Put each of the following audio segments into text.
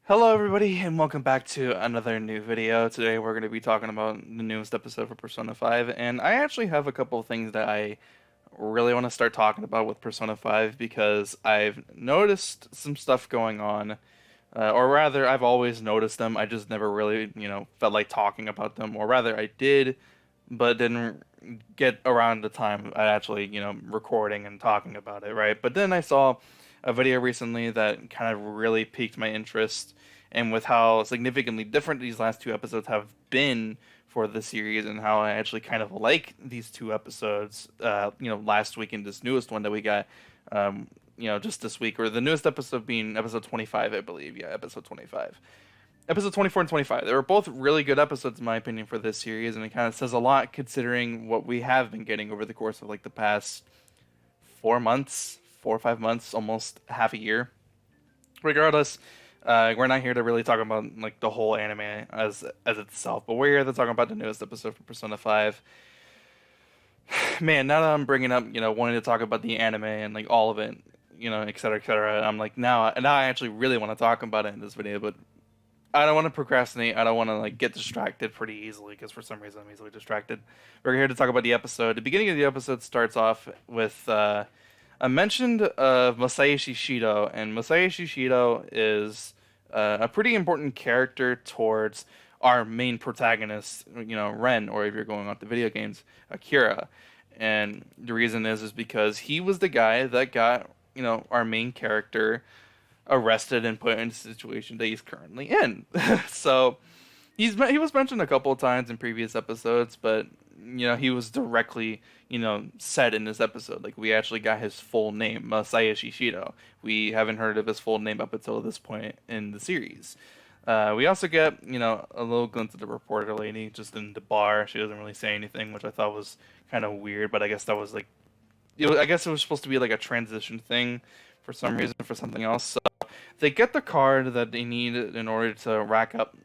Hello everybody and welcome back to another new video. Today we're going to be talking about the newest episode for Persona 5, and I actually have a couple of things that I really want to start talking about with Persona 5 because I've noticed some stuff going on, or rather I've always noticed them. I just never really, felt like talking about them, or rather I did, but didn't get around the time I actually, recording and talking about it, right? But then I saw a video recently that kind of really piqued my interest, and with how significantly different these last two episodes have been for the series, and how I actually kind of like these two episodes, last week and this newest one that we got, just this week, or the newest episode being episode 25, I believe. Yeah, episode 25. Episode 24 and 25. They were both really good episodes, in my opinion, for this series, and it kind of says a lot considering what we have been getting over the course of like the past 4 months, 4 or 5 months, almost half a year. Regardless, we're not here to really talk about like the whole anime as itself, but we're here to talk about the newest episode for Persona 5. Man, now that I'm bringing up, wanting to talk about the anime and like all of it, et cetera, I'm like now I actually really want to talk about it in this video, but I don't want to procrastinate. I don't want to like get distracted pretty easily because for some reason I'm easily distracted. We're here to talk about the episode. The beginning of the episode starts off with a mention of Masayoshi Shido, and Masayoshi Shido is a pretty important character towards our main protagonist, Ren, or if you're going off the video games, Akira. And the reason is because he was the guy that got, our main character arrested and put in a situation that he's currently in. So he was mentioned a couple of times in previous episodes, but he was directly said in this episode. Like we actually got his full name, Masayoshi Shido. We haven't heard of his full name up until this point in the series. We also get a little glimpse of the reporter lady just in the bar. She doesn't really say anything, which I thought was kind of weird. But I guess that was like, I guess it was supposed to be like a transition thing for some reason for something else. So they get the card that they need in order to rack up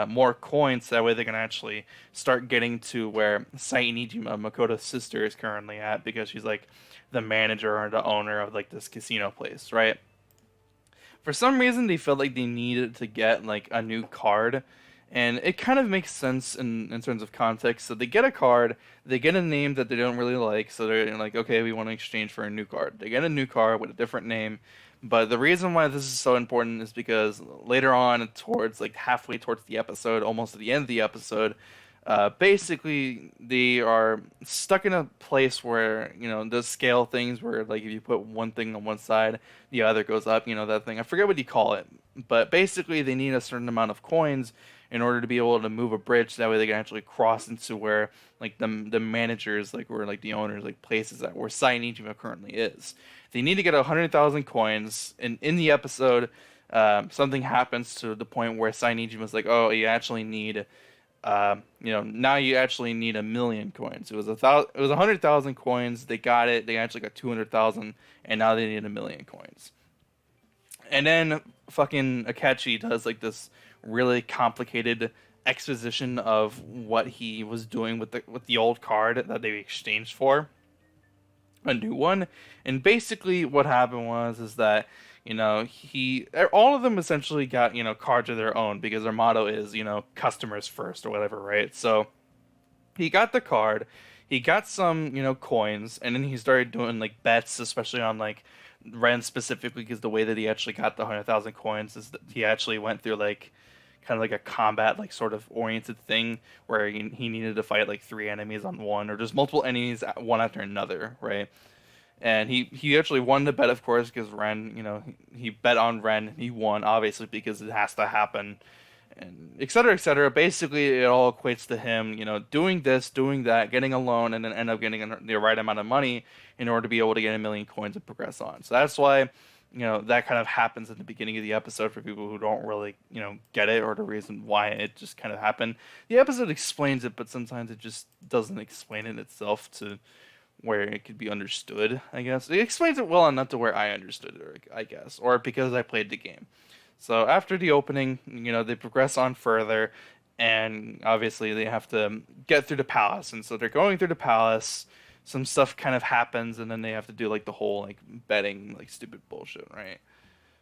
more coins. That way they can actually start getting to where Sainijima, Makoto's sister, is currently at, because she's like the manager or the owner of like this casino place, right? For some reason, they felt like they needed to get like a new card, and it kind of makes sense in terms of context. So they get a card, they get a name that they don't really like, so they're like, okay, we want to exchange for a new card. They get a new card with a different name, but the reason why this is so important is because later on, towards like halfway towards the episode, almost at the end of the episode, basically they are stuck in a place where the scale things where like if you put one thing on one side, the other goes up. That thing. I forget what you call it, but basically they need a certain amount of coins in order to be able to move a bridge. That way they can actually cross into where like the managers, like where like the owners like places at where Sainijima currently is. They need to get 100,000 coins, and in the episode, something happens to the point where Sainijima's like, oh, you actually need. Now you actually need 1,000,000 coins. It was it was 100,000 coins. They got it. They actually got 200,000, and now they need 1,000,000 coins. And then fucking Akechi does like this really complicated exposition of what he was doing with the old card that they exchanged for a new one. And basically what happened was is that he all of them essentially got cards of their own because their motto is customers first or whatever, right? So he got the card, he got some coins, and then he started doing like bets, especially on like Ren specifically, because the way that he actually got the 100,000 coins is that he actually went through like kind of like a combat like sort of oriented thing where he needed to fight like three enemies on one, or just multiple enemies one after another, right? And he actually won the bet, of course, because Ren, he bet on Ren. He won, obviously, because it has to happen, and et cetera, et cetera. Basically, it all equates to him, doing this, doing that, getting a loan, and then end up getting the right amount of money in order to be able to get 1,000,000 coins and progress on. So that's why, that kind of happens at the beginning of the episode for people who don't really, get it, or the reason why it just kind of happened. The episode explains it, but sometimes it just doesn't explain it itself to where it could be understood, I guess. It explains it well enough to where I understood it, I guess, or because I played the game. So after the opening, they progress on further, and obviously they have to get through the palace. And so they're going through the palace, some stuff kind of happens, and then they have to do like the whole like betting, like stupid bullshit, right?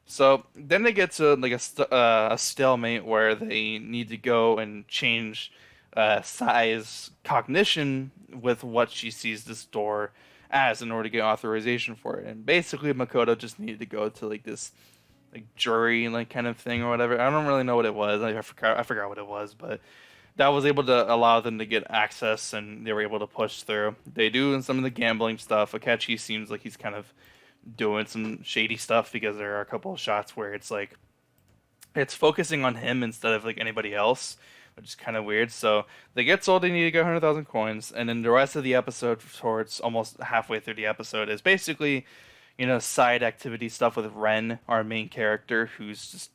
So then they get to like a stalemate where they need to go and change Sai's cognition with what she sees this door as in order to get authorization for it. And basically, Makoto just needed to go to like this like jury like kind of thing or whatever. I don't really know what it was. I forgot what it was, but that was able to allow them to get access and they were able to push through. They do in some of the gambling stuff. Akechi seems like he's kind of doing some shady stuff because there are a couple of shots where it's like it's focusing on him instead of like anybody else, which is kind of weird. So they get told they need to get 100,000 coins, and then the rest of the episode, towards almost halfway through the episode, is basically side activity stuff with Ren, our main character, who's just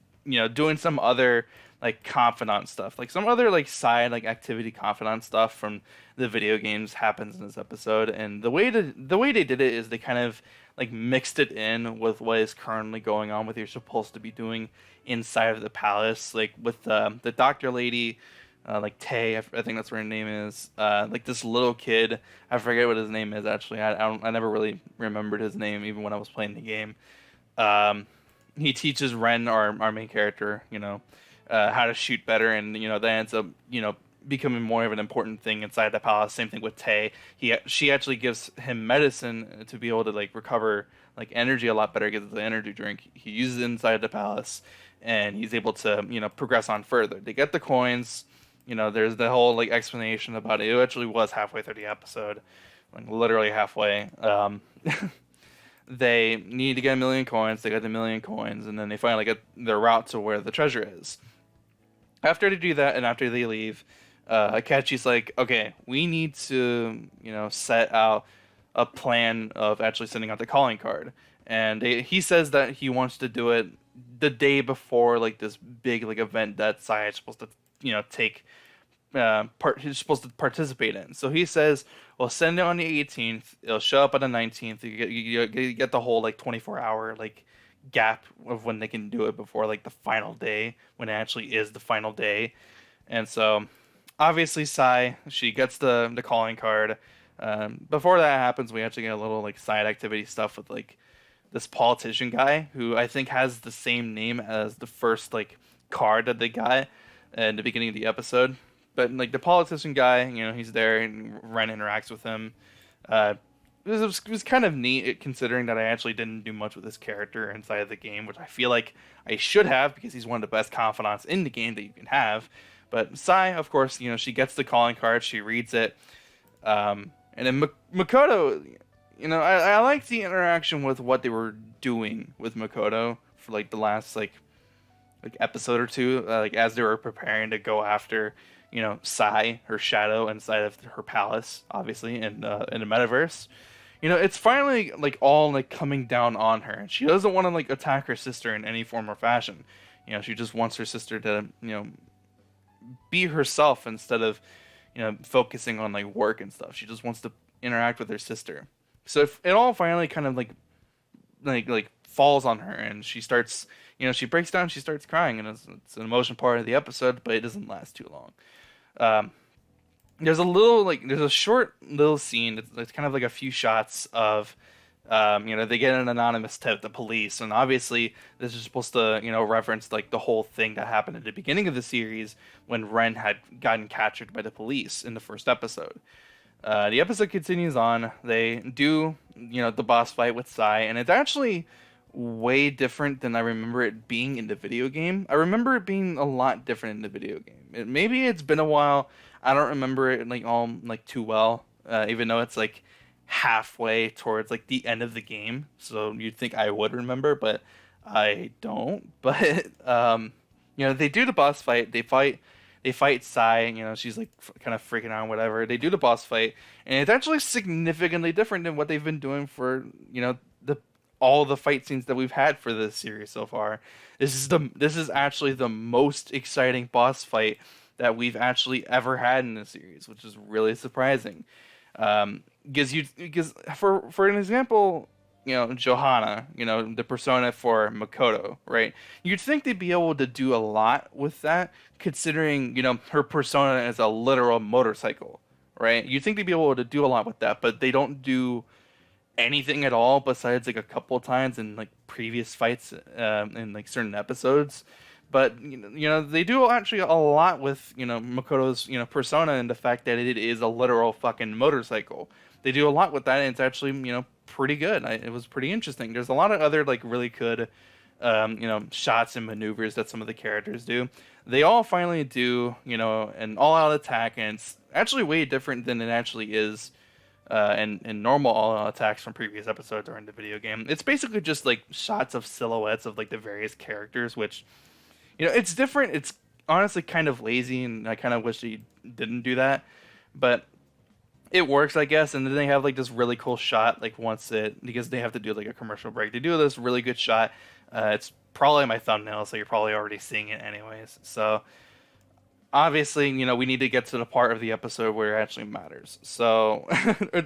doing some other like confidant stuff, like some other like side like activity confidant stuff from the video games happens in this episode. And the way they did it is they kind of like mixed it in with what is currently going on, what you're supposed to be doing inside of the palace, like with the doctor lady, like Tay, I think that's what her name is. Like this little kid, I forget what his name is actually. I never really remembered his name even when I was playing the game. Um, he teaches Ren, our main character, how to shoot better, and that ends up becoming more of an important thing inside the palace. Same thing with Tay. She actually gives him medicine to be able to like recover like energy a lot better because the energy drink he uses it inside the palace, and he's able to progress on further. They get the coins. There's the whole like explanation about it. It actually was halfway through the episode, like literally halfway. They need to get 1,000,000 coins. They get the 1,000,000 coins, and then they finally get their route to where the treasure is. After they do that, and after they leave, Akechi's like, okay, we need to, set out a plan of actually sending out the calling card. And he says that he wants to do it the day before, like, this big, like, event that Sai is supposed to, take, he's supposed to participate in. So he says, we'll send it on the 18th, it'll show up on the 19th, you get the whole, like, 24-hour, like, gap of when they can do it before like the final day when it actually is the final day. And so obviously Sai, she gets the calling card. Before that happens, we actually get a little like side activity stuff with like this politician guy who I think has the same name as the first like card that they got in the beginning of the episode. But like the politician guy, he's there and Ren interacts with him. It was kind of neat considering that I actually didn't do much with this character inside of the game, which I feel like I should have because he's one of the best confidants in the game that you can have. But Sai, of course, she gets the calling card, she reads it, and then Makoto, I like the interaction with what they were doing with Makoto for like the last like episode or two, like as they were preparing to go after Sai, her shadow inside of her palace, obviously in the metaverse. It's finally like all like coming down on her, and she doesn't want to like attack her sister in any form or fashion. She just wants her sister to be herself instead of focusing on like work and stuff. She just wants to interact with her sister. So if it all finally kind of like falls on her, and she starts she breaks down, she starts crying, and it's an emotional part of the episode, but it doesn't last too long. There's a short little scene. It's kind of like a few shots of, they get an anonymous tip, the police, and obviously this is supposed to, reference like the whole thing that happened at the beginning of the series when Ren had gotten captured by the police in the first episode. The episode continues on. They do, the boss fight with Sai, and it's actually way different than I remember it being in the video game. I remember it being a lot different in the video game. Maybe it's been a while. I don't remember it like all like too well, even though it's like halfway towards like the end of the game. So you'd think I would remember, but I don't. But they do the boss fight. They fight Sai. She's like kind of freaking out, whatever. They do the boss fight, and it's actually significantly different than what they've been doing for the all the fight scenes that we've had for this series so far. This is actually the most exciting boss fight that we've actually ever had in this series, which is really surprising. Because for an example, Johanna, the persona for Makoto, right? You'd think they'd be able to do a lot with that, considering her persona is a literal motorcycle, right? You'd think they'd be able to do a lot with that, but they don't do anything at all besides like a couple times in like previous fights in like certain episodes. But they do actually a lot with Makoto's persona and the fact that it is a literal fucking motorcycle. They do a lot with that, and it's actually pretty good. It was pretty interesting. There's a lot of other like really good shots and maneuvers that some of the characters do. They all finally do an all-out attack, and it's actually way different than it actually is in normal all-out attacks from previous episodes or in the video game. It's basically just like shots of silhouettes of like the various characters, which it's different. It's honestly kind of lazy, and I kind of wish they didn't do that, but it works, I guess. And then they have like this really cool shot, like because they have to do like a commercial break. They do this really good shot. It's probably my thumbnail, so you're probably already seeing it anyways. So obviously, we need to get to the part of the episode where it actually matters. So,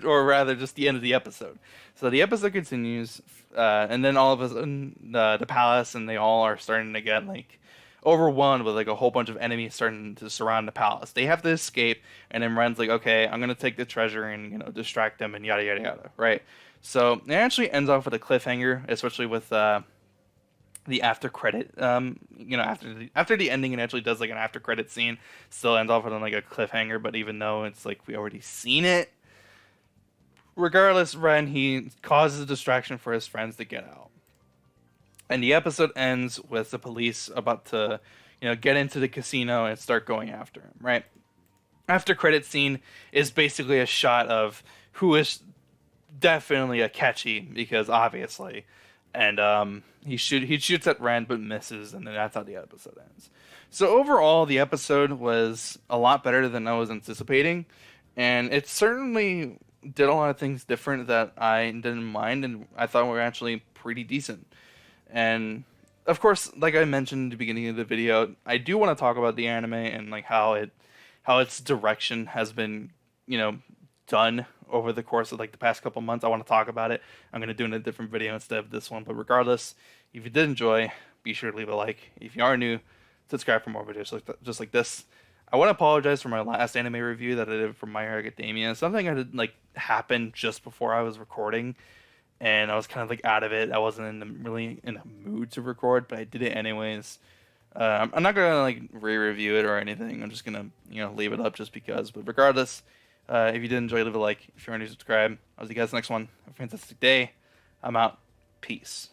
or rather, just the end of the episode. So the episode continues, and then all of a sudden, the palace and they all are starting to get like overwhelmed with like a whole bunch of enemies starting to surround the palace. They have to escape, and then Ren's like, "Okay, I'm gonna take the treasure and distract them and yada yada yada." Right. So it actually ends off with a cliffhanger, especially with the after credit. After the ending, it actually does like an after credit scene. Still ends off with like a cliffhanger, but even though it's like we already seen it, regardless, Ren he causes a distraction for his friends to get out. And the episode ends with the police about to, get into the casino and start going after him, right? After credit scene is basically a shot of who is definitely Akechi, because obviously, and he shoots at Ren but misses, and then that's how the episode ends. So overall, the episode was a lot better than I was anticipating, and it certainly did a lot of things different that I didn't mind, and I thought were actually pretty decent. And of course, like I mentioned at the beginning of the video, I do want to talk about the anime and like how its direction has been, done over the course of like the past couple months. I want to talk about it. I'm going to do it in a different video instead of this one. But regardless, if you did enjoy, be sure to leave a like. If you are new, subscribe for more videos just like this. I want to apologize for my last anime review that I did for My Hero Academia. Something had like happened just before I was recording, and I was kind of like out of it. I wasn't really in a mood to record, but I did it anyways. I'm not gonna like re-review it or anything. I'm just gonna leave it up just because. But regardless, if you did enjoy, leave a like. If you're new, subscribe. I'll see you guys next one. Have a fantastic day. I'm out. Peace.